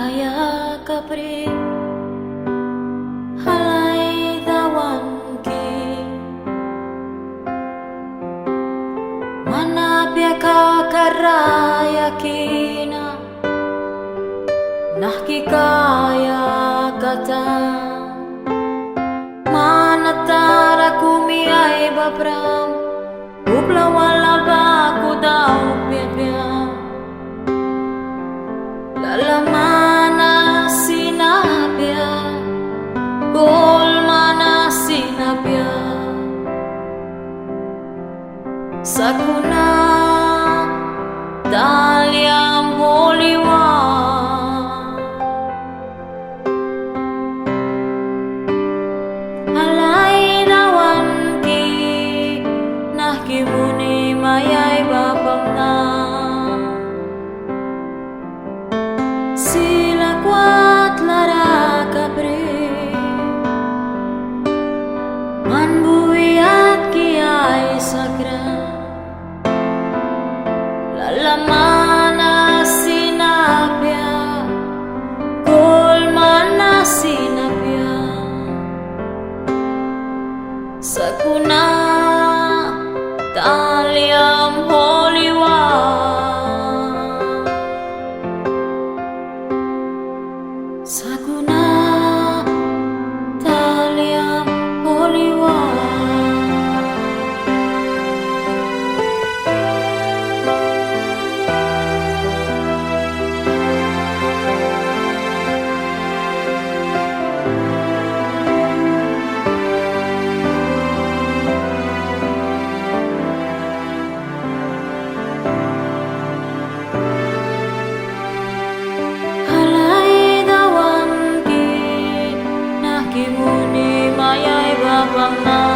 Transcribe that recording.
Maya kapri halay dawan ki manapya ka karaya kina nahkikaya kata manatara kumi ay babram upla wala ba ku daw pia lalamana sinapya golmana sinapya sakuna dalyam holiwa alay dawan ki nahkimuni mayay babam na sila kwat lara kapre manbuiat kiai sakra lalamana sinapya golmana sinapya sakuna talyam holiwa sakuna talyam holiwa mayay babang na